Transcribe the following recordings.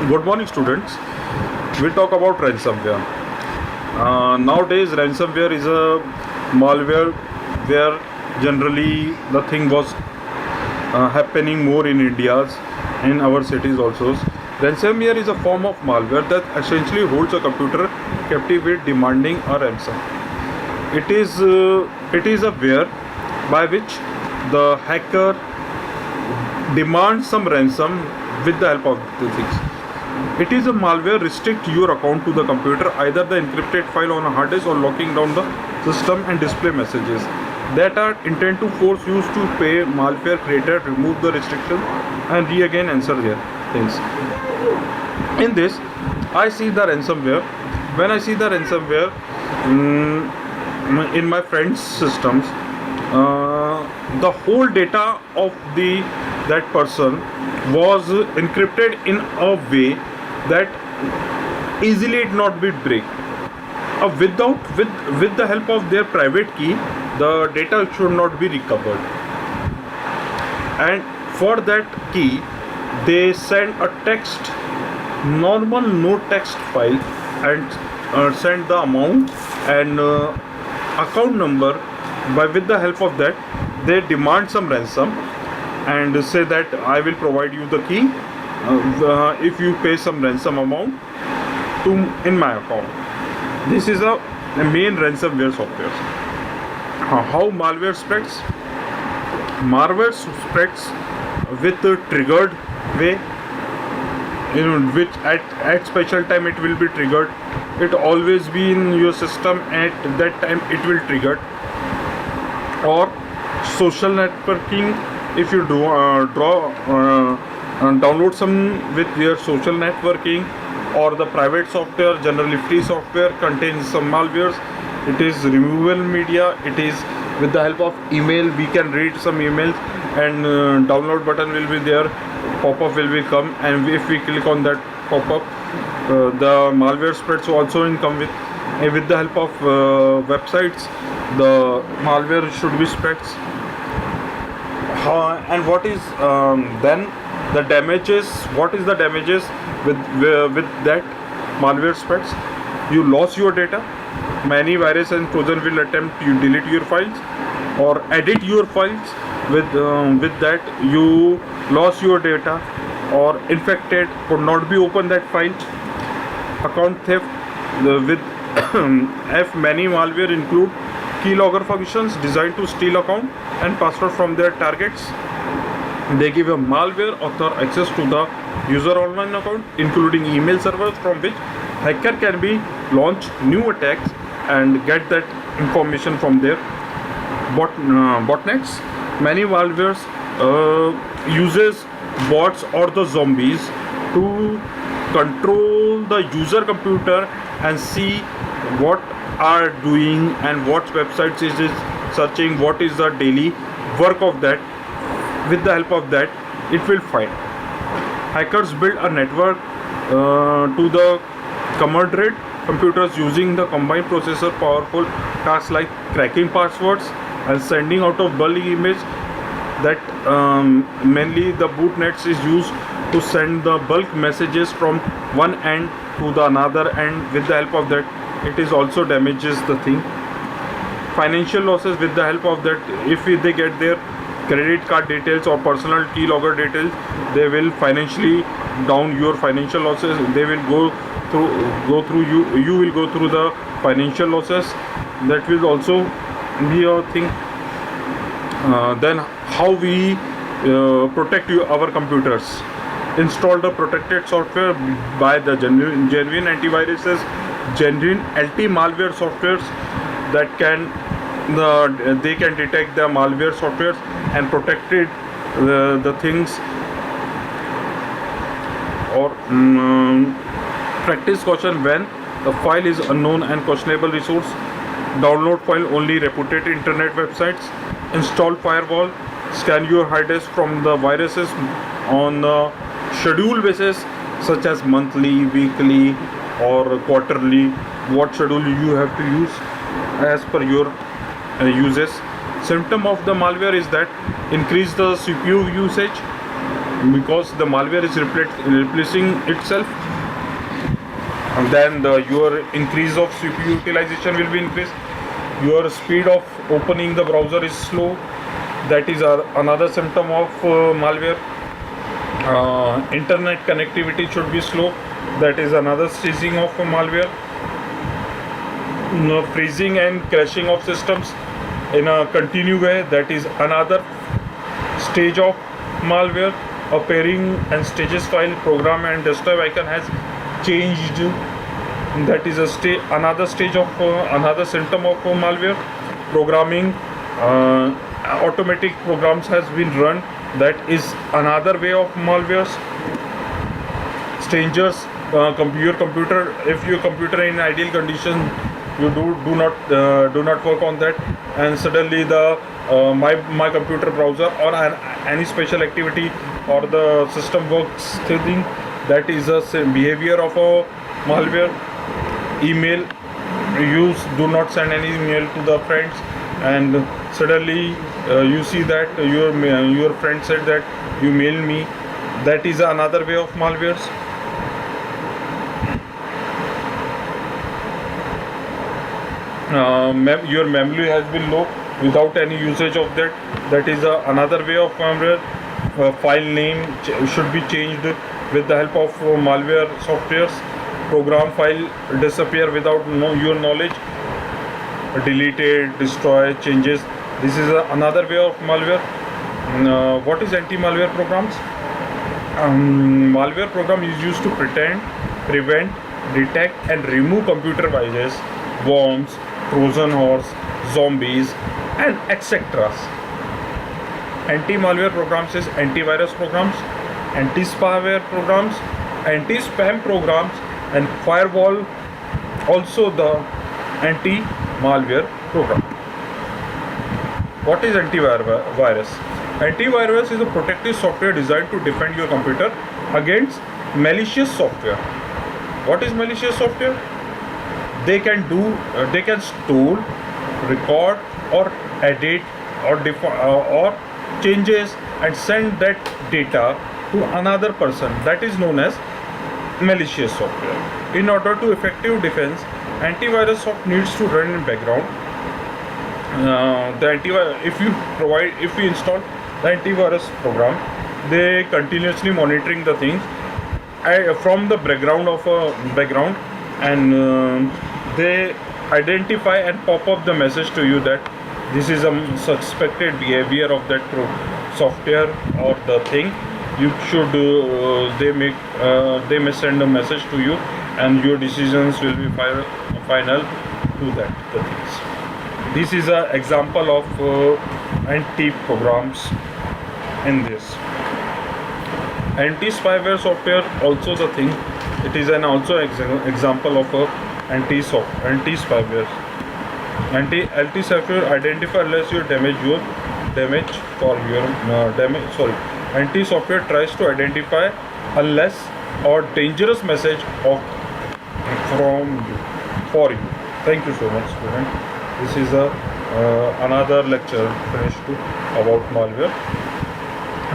Good morning, students. We talk about ransomware. Nowadays, ransomware is a malware where generally the thing was happening more in India's in our cities also. Ransomware is a form of malware that essentially holds a computer captive with demanding a ransom. It is a ware by which the hacker demands some ransom with the help of the things. It is a malware restrict your account to the computer, either the encrypted file on a hard disk or locking down the system and display messages that are intended to force you to pay. Malware creator remove the restriction and again answer their things. In this, I see the ransomware. When I see the ransomware in my friend's systems, the whole data of the that person was encrypted in a way that easily it not be break. With the help of their private key, the data should not be recovered. And for that key, they send a text, normal no text file, and send the amount and account number. With the help of that, they demand some ransom and say that I will provide you the key if you pay some ransom amount to in my account. This is a main ransomware software. How malware spreads? Malware spreads with a triggered way, which at special time it will be triggered. It always be in your system at that time it will trigger. Or social networking, if you do download some with your social networking, or the private software, generally free software, contains some malwares. It is removable media. It is with the help of email we can read some emails, and download button will be there, pop-up will be come, and if we click on that pop-up, the malware spreads also in come with the help of websites. The malware should be spreads. And what is then the damages? What is the damages with that malware spreads? You lost your data. Many virus and trojan will attempt to delete your files or edit your files. With that, you lost your data, or infected could not be open that file. Account theft with F many malware include keylogger functions designed to steal account and password from their targets. They give a malware author access to the user online account, including email servers, from which hacker can be launch new attacks and get that information from their botnets. Many malwares uses bots or the zombies to control the user computer and see what are doing and what websites is it searching, what is the daily work of that. With the help of that, it will find. Hackers build a network to the command computers using the combined processor powerful tasks like cracking passwords and sending out of bulk image. That mainly the bootnets is used to send the bulk messages from one end to the another, and with the help of that it is also damages the thing. Financial losses with the help of that, if they get their credit card details or personal keylogger details, they will financially down your financial losses. They will go through you will go through the financial losses. That will also be a thing. Then how we protect our computers? Install the protected software by the genuine antiviruses, genuine LT malware softwares that can they can detect the malware softwares and protect it, the things. Or practice caution when the file is unknown and questionable resource. Download file only reputed internet websites. Install firewall. Scan your hard disk from the viruses on a schedule basis, such as monthly, weekly, or quarterly. What schedule you have to use as per your uses. Symptom of the malware is that increase the CPU usage, because the malware is replacing itself, and then your increase of CPU utilization will be increased. Your speed of opening the browser is slow. That is another symptom of malware. Internet connectivity should be slow. That is another staging of malware. Freezing and crashing of systems in a continuous way. That is another stage of malware. Appearing and stages file program and desktop icon has changed. That is another stage of another symptom of malware. Programming automatic programs has been run. That is another way of malwares. Strangers your computer, if your computer in ideal condition, you do not work on that, and suddenly the my computer browser or any special activity or the system works thing, that is a behavior of a malware. Email, do not send any email to the friends, and suddenly you see that your friend said that you mail me. That is another way of malwares. Your memory has been low without any usage of that. That is another way of malware. File name should be changed with the help of malware softwares. Program file disappear without your knowledge. Deleted, destroy, changes. This is another way of malware. What is anti-malware programs? Malware program is used to prevent, detect and remove computer viruses, worms, Trojan horse, zombies and etc. Anti-malware programs is antivirus programs, anti-spyware programs, anti-spam programs and firewall, also the anti-malware program. What is antivirus? Antivirus is a protective software designed to defend your computer against malicious software. What is malicious software? They can store, record or edit or changes and send that data to another person. That is known as malicious software. In order to effective defense, antivirus software needs to run in background. If you install the antivirus program, they continuously monitoring the things from the background and they identify and pop up the message to you that this is a suspected behavior of that software or the thing. You should they may send a message to you, and your decisions will be final to that the things. This is an example of anti programs in this. Anti-spyware software also the thing. It is an also example of a anti-spyware. Anti-software identify unless you damage for your damage. Anti-software tries to identify unless or dangerous message from you for you. Thank you so much, student. This is another lecture finished about malware.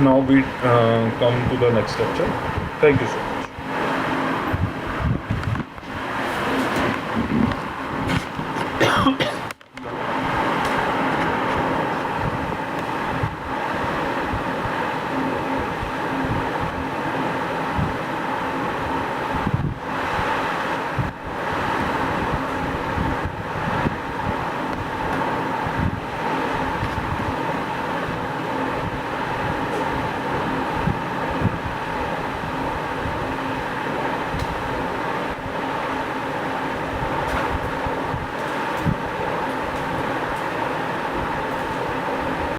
Now we come to the next lecture. Thank you so much.